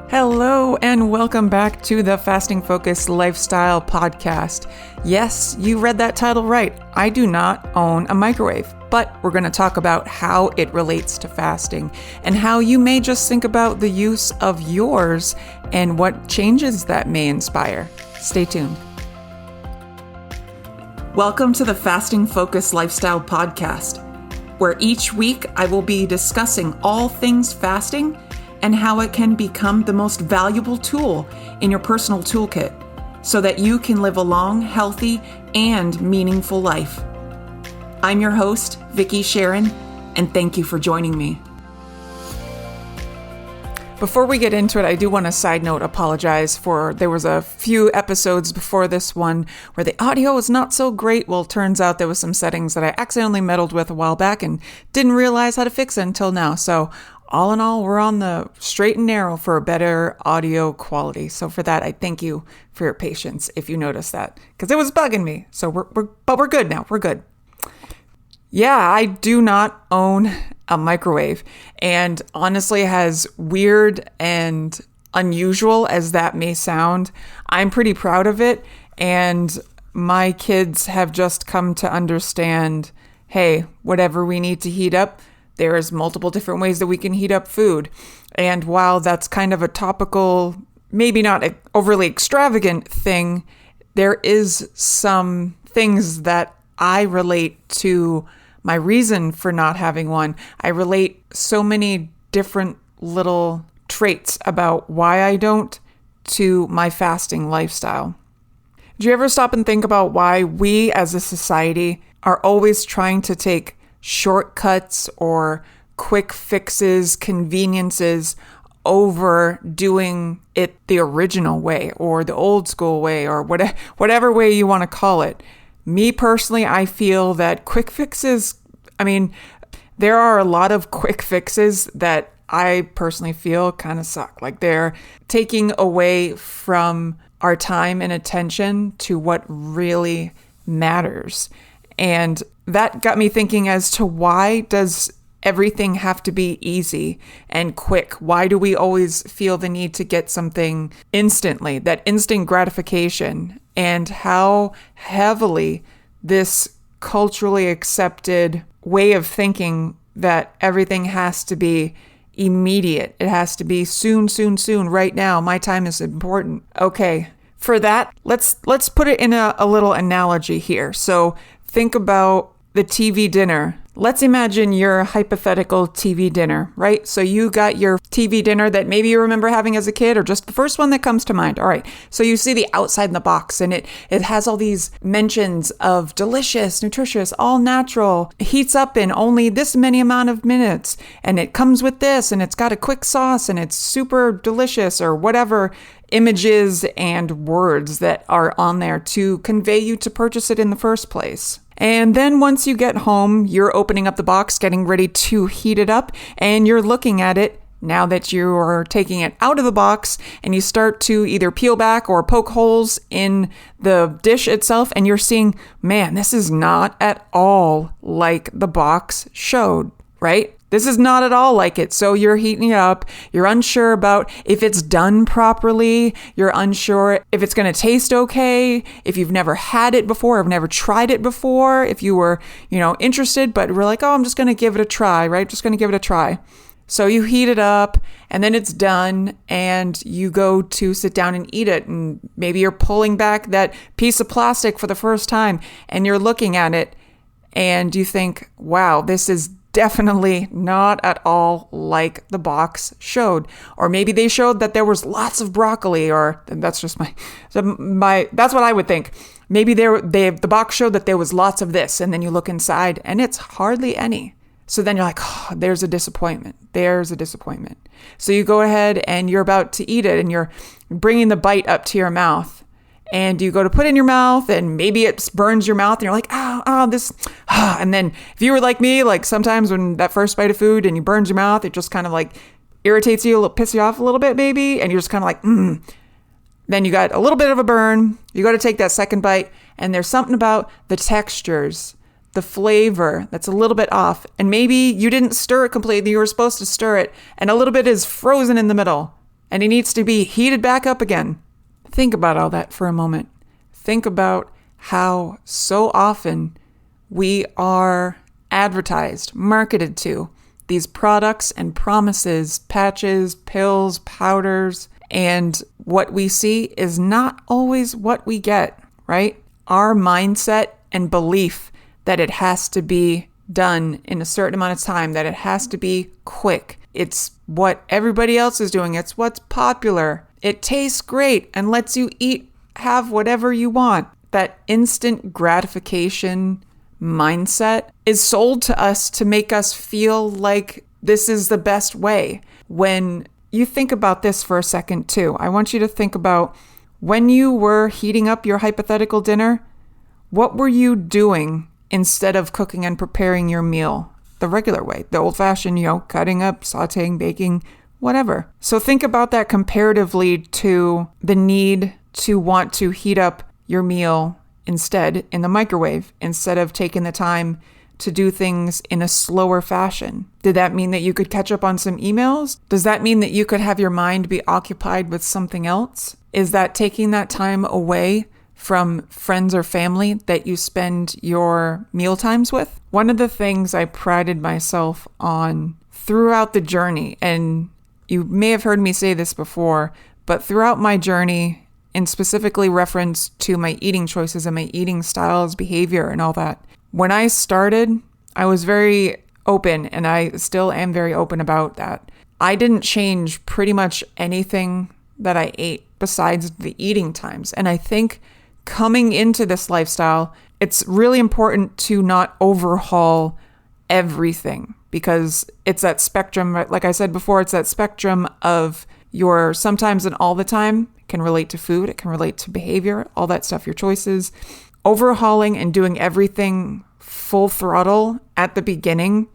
Hello and welcome back to the Fasting Focused Lifestyle Podcast. Yes, you read that title right. I do not own a microwave, but we're going to talk about how it relates to fasting and how you may just think about the use of yours and what changes that may inspire. Stay tuned. Welcome to the Fasting Focused Lifestyle Podcast, where each week I will be discussing all things fasting and how it can become the most valuable tool in your personal toolkit so that you can live a long, healthy, and meaningful life. I'm your host, Vicki Sharon, and thank you for joining me. Before we get into it, I do want to side note apologize for there was a few episodes before this one where the audio was not so great. Well, it turns out there was some settings that I accidentally meddled with a while back and didn't realize how to fix it until now. So all in all, we're on the straight and narrow for a better audio quality. So for that, I thank you for your patience if you noticed that, because it was bugging me. So we're good now. We're good. Yeah, I do not own a microwave. And honestly, as weird and unusual as that may sound, I'm pretty proud of it. And my kids have just come to understand, hey, whatever we need to heat up, there's multiple different ways that we can heat up food. And while that's kind of a topical, maybe not an overly extravagant thing, there is some things that I relate to my reason for not having one. I relate so many different little traits about why I don't to my fasting lifestyle. Do you ever stop and think about why we as a society are always trying to take shortcuts or quick fixes, conveniences over doing it the original way or the old school way or whatever way you want to call it? Me personally, I feel that quick fixes, there are a lot of quick fixes that I personally feel kind of suck. Like they're taking away from our time and attention to what really matters. And that got me thinking as to why does everything have to be easy and quick? Why do we always feel the need to get something instantly, that instant gratification, and how heavily this culturally accepted way of thinking that everything has to be immediate. It has to be soon, right now. My time is important. Okay, for that, let's put it in a little analogy here. So think about the TV dinner. Let's imagine your hypothetical TV dinner, right? So you got your TV dinner that maybe you remember having as a kid or just the first one that comes to mind. All right. So you see the outside in the box and it has all these mentions of delicious, nutritious, all natural, heats up in only this many amount of minutes. And it comes with this and it's got a quick sauce and it's super delicious or whatever images and words that are on there to convey you to purchase it in the first place. And then once you get home, you're opening up the box, getting ready to heat it up, and you're looking at it now that you are taking it out of the box, and you start to either peel back or poke holes in the dish itself, and you're seeing, man, this is not at all like the box showed, right? This is not at all like it. So you're heating it up. You're unsure about if it's done properly. You're unsure if it's going to taste okay. If you've never had it before, or never tried it before. If you were, interested, but we're like, oh, I'm just going to give it a try, right? Just going to give it a try. So you heat it up and then it's done and you go to sit down and eat it. And maybe you're pulling back that piece of plastic for the first time and you're looking at it and you think, wow, this is definitely not at all like the box showed. Or maybe they showed that there was lots of broccoli, or that's just that's what I would think. Maybe the box showed that there was lots of this, and then you look inside and it's hardly any. So then you're like, oh, there's a disappointment. So you go ahead and you're about to eat it and you're bringing the bite up to your mouth. And you go to put it in your mouth and maybe it burns your mouth and you're like, and then if you were like me, like sometimes when that first bite of food and you burns your mouth, it just kind of like irritates you, pisses you off a little bit maybe. And you're just kind of like, Then you got a little bit of a burn. You go to take that second bite and there's something about the textures, the flavor that's a little bit off. And maybe you didn't stir it completely. You were supposed to stir it and a little bit is frozen in the middle. and it needs to be heated back up again. Think about all that for a moment. Think about how so often we are advertised, marketed to these products and promises, patches, pills, powders, and what we see is not always what we get, right? Our mindset and belief that it has to be done in a certain amount of time, that it has to be quick. It's what everybody else is doing. It's what's popular. It tastes great and lets you have whatever you want. That instant gratification mindset is sold to us to make us feel like this is the best way. When you think about this for a second too, I want you to think about when you were heating up your hypothetical dinner, what were you doing instead of cooking and preparing your meal the regular way, the old-fashioned, cutting up, sauteing, baking, whatever. So think about that comparatively to the need to want to heat up your meal instead in the microwave, instead of taking the time to do things in a slower fashion. Did that mean that you could catch up on some emails? Does that mean that you could have your mind be occupied with something else? Is that taking that time away from friends or family that you spend your meal times with? One of the things I prided myself on throughout the journey, and you may have heard me say this before, but throughout my journey, and specifically reference to my eating choices and my eating styles, behavior, and all that, when I started, I was very open, and I still am very open about that. I didn't change pretty much anything that I ate besides the eating times. And I think coming into this lifestyle, it's really important to not overhaul everything, because it's that spectrum, like I said before, it's that spectrum of your sometimes and all the time. It can relate to food, it can relate to behavior, all that stuff, your choices. Overhauling and doing everything full throttle at the beginning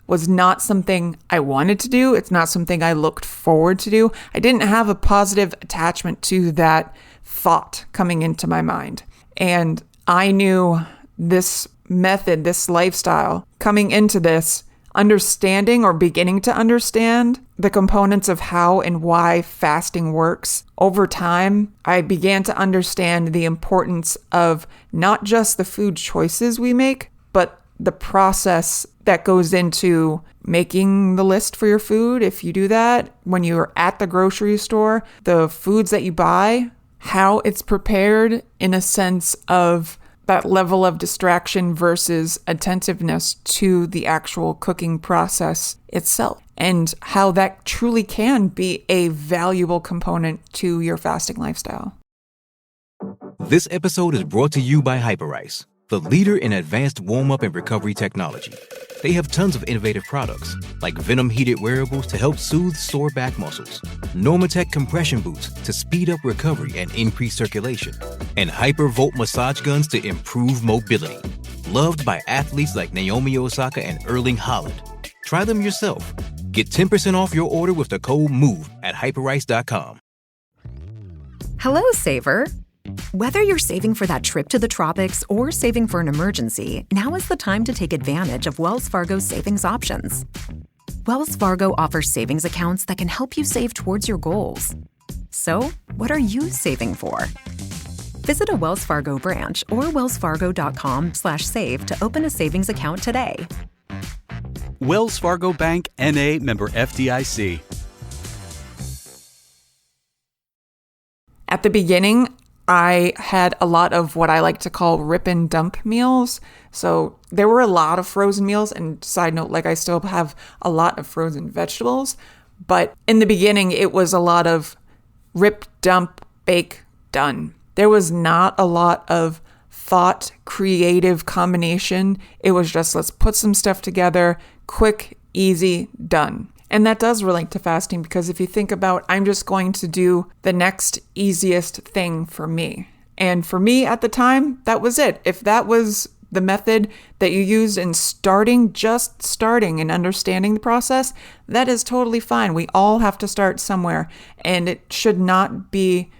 was not something I wanted to do. It's not something I looked forward to do. I didn't have a positive attachment to that thought coming into my mind. And I knew this method, this lifestyle, coming into this, understanding or beginning to understand the components of how and why fasting works. Over time, I began to understand the importance of not just the food choices we make, but the process that goes into making the list for your food. If you do that, when you're at the grocery store, the foods that you buy, how it's prepared in a sense of that level of distraction versus attentiveness to the actual cooking process itself, and how that truly can be a valuable component to your fasting lifestyle. This episode is brought to you by Hyperice, the leader in advanced warm-up and recovery technology. They have tons of innovative products, like Venom-heated wearables to help soothe sore back muscles, Normatec compression boots to speed up recovery and increase circulation, and Hypervolt massage guns to improve mobility. Loved by athletes like Naomi Osaka and Erling Haaland. Try them yourself. Get 10% off your order with the code MOVE at hyperice.com. Hello, Saver. Whether you're saving for that trip to the tropics or saving for an emergency, now is the time to take advantage of Wells Fargo's savings options. Wells Fargo offers savings accounts that can help you save towards your goals. So, what are you saving for? Visit a Wells Fargo branch or wellsfargo.com/save to open a savings account today. Wells Fargo Bank, N.A., member FDIC. At the beginning, I had a lot of what I like to call rip and dump meals. So there were a lot of frozen meals, and side note, like I still have a lot of frozen vegetables. But in the beginning, it was a lot of rip, dump, bake, done. There was not a lot of thought, creative combination. It was just, let's put some stuff together, quick, easy, done. And that does relate to fasting, because if you think about, I'm just going to do the next easiest thing for me. And for me at the time, that was it. If that was the method that you used in just starting and understanding the process, that is totally fine. We all have to start somewhere, and it should not be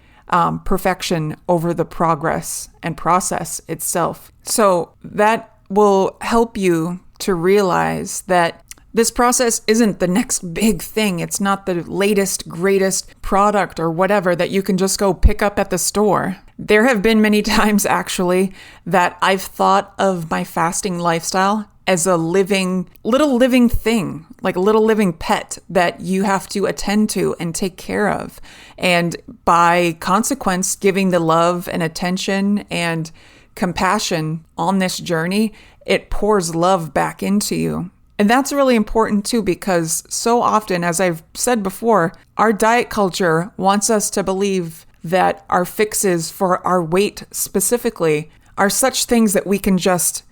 perfection over the progress and process itself. So that will help you to realize that This process isn't the next big thing. It's not the latest, greatest product or whatever that you can just go pick up at the store. There have been many times, actually, that I've thought of my fasting lifestyle as a little living thing, like a little living pet that you have to attend to and take care of. And by consequence, giving the love and attention and compassion on this journey, it pours love back into you. And that's really important too, because so often, as I've said before, our diet culture wants us to believe that our fixes for our weight specifically are such things that we can just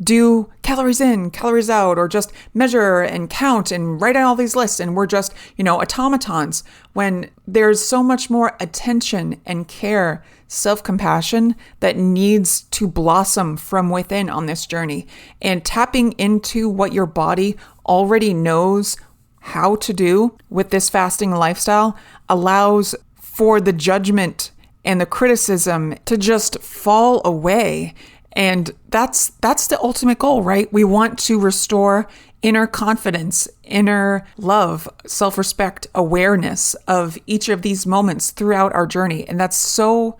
do calories in, calories out, or just measure and count and write out all these lists. And we're just, automatons, when there's so much more attention and care, self-compassion that needs to blossom from within on this journey. And tapping into what your body already knows how to do with this fasting lifestyle allows for the judgment and the criticism to just fall away. And that's the ultimate goal, right? We want to restore inner confidence, inner love, self-respect, awareness of each of these moments throughout our journey. And that's so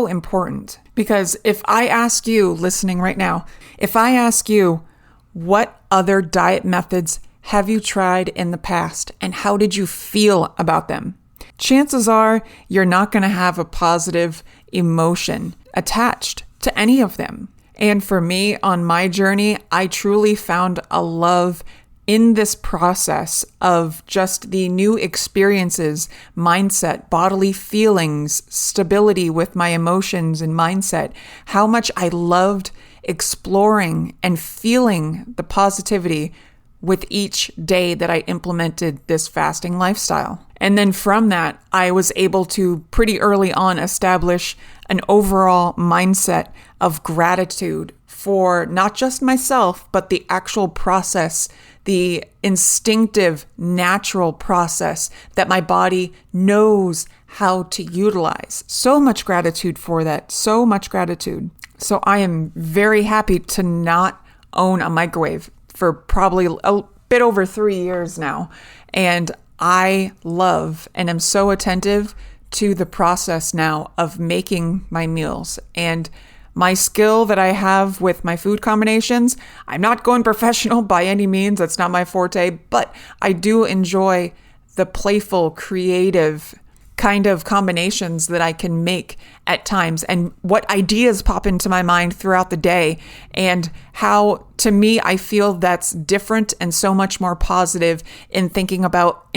important, because if I ask you listening right now, if I ask you, what other diet methods have you tried in the past and how did you feel about them? Chances are you're not going to have a positive emotion attached to any of them. And for me, on my journey, I truly found a love in this process of just the new experiences, mindset, bodily feelings, stability with my emotions and mindset, how much I loved exploring and feeling the positivity with each day that I implemented this fasting lifestyle. And then from that, I was able to pretty early on establish an overall mindset of gratitude for not just myself, but the actual process, the instinctive, natural process that my body knows how to utilize. So much gratitude for that. So much gratitude. So I am very happy to not own a microwave for probably a bit over 3 years now. And I love and am so attentive to the process now of making my meals. And my skill that I have with my food combinations, I'm not going professional by any means. That's not my forte, but I do enjoy the playful, creative kind of combinations that I can make at times, and what ideas pop into my mind throughout the day, and how, to me, I feel that's different and so much more positive in thinking about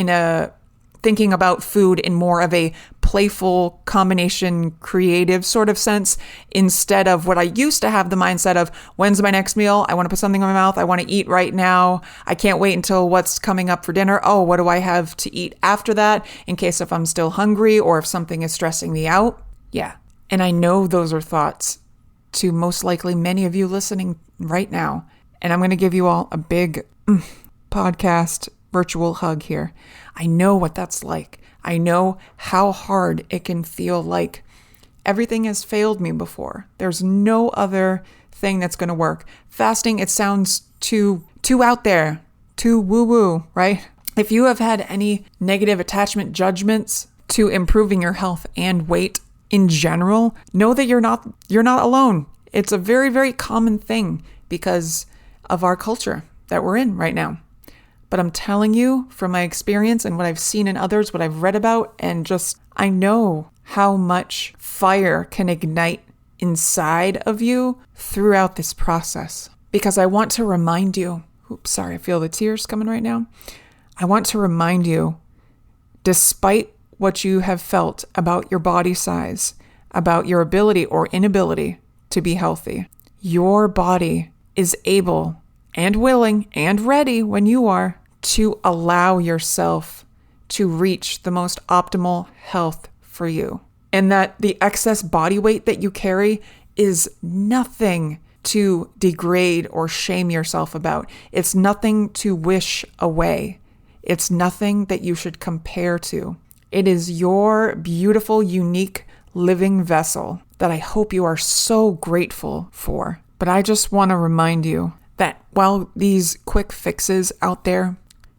food in more of a playful combination, creative sort of sense, instead of what I used to have the mindset of, when's my next meal? I want to put something in my mouth. I want to eat right now. I can't wait until what's coming up for dinner. Oh, what do I have to eat after that in case if I'm still hungry or if something is stressing me out? Yeah. And I know those are thoughts to most likely many of you listening right now. And I'm going to give you all a big podcast virtual hug here. I know what that's like. I know how hard it can feel like everything has failed me before. There's no other thing that's going to work. Fasting, it sounds too out there, too woo-woo, right? If you have had any negative attachment judgments to improving your health and weight in general, know that you're not alone. It's a very, very common thing because of our culture that we're in right now. But I'm telling you from my experience and what I've seen in others, what I've read about, and just, I know how much fire can ignite inside of you throughout this process. Because I want to remind you, I feel the tears coming right now. I want to remind you, despite what you have felt about your body size, about your ability or inability to be healthy, your body is able and willing and ready when you are to allow yourself to reach the most optimal health for you. And that the excess body weight that you carry is nothing to degrade or shame yourself about. It's nothing to wish away. It's nothing that you should compare to. It is your beautiful, unique living vessel that I hope you are so grateful for. But I just want to remind you that while these quick fixes out there,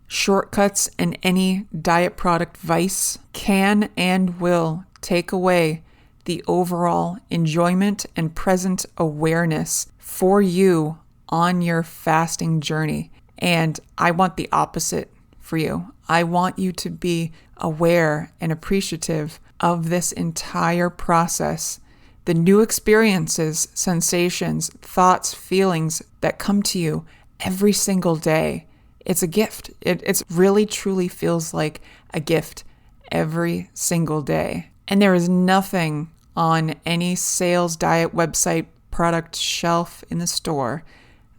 shortcuts and any diet product vice can and will take away the overall enjoyment and present awareness for you on your fasting journey. And I want the opposite for you. I want you to be aware and appreciative of this entire process, the new experiences, sensations, thoughts, feelings that come to you every single day. It's a gift. It's really truly feels like a gift every single day. And there is nothing on any sales diet website product shelf in the store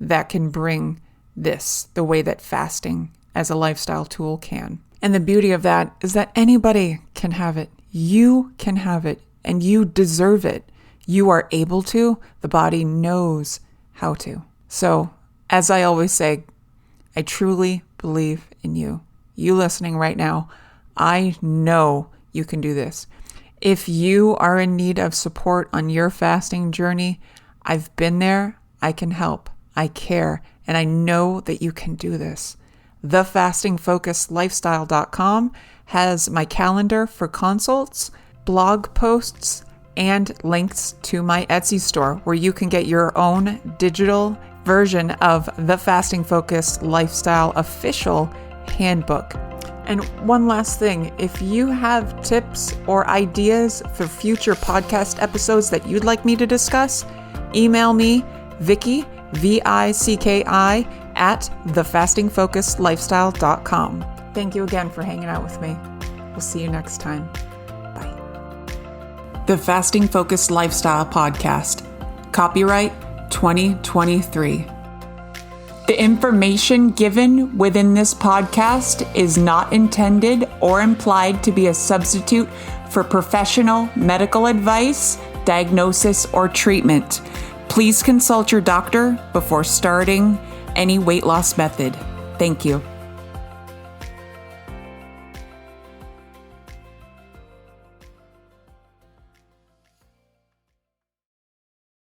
that can bring this the way that fasting as a lifestyle tool can. And the beauty of that is that anybody can have it. You can have it, and you deserve it. You are able to. The body knows how to. So, as I always say, I truly believe in you. You listening right now, I know you can do this. If you are in need of support on your fasting journey, I've been there. I can help. I care. And I know that you can do this. TheFastingFocusLifestyle.com has my calendar for consults, blog posts, and links to my Etsy store where you can get your own digital version of the Fasting Focus Lifestyle official handbook. And one last thing, if you have tips or ideas for future podcast episodes that you'd like me to discuss, email me, Vicki, VICKI, at thefastingfocuslifestyle.com. Thank you again for hanging out with me. We'll see you next time. Bye. The Fasting Focus Lifestyle Podcast. Copyright 2023. The information given within this podcast is not intended or implied to be a substitute for professional medical advice, diagnosis, or treatment. Please consult your doctor before starting any weight loss method. Thank you.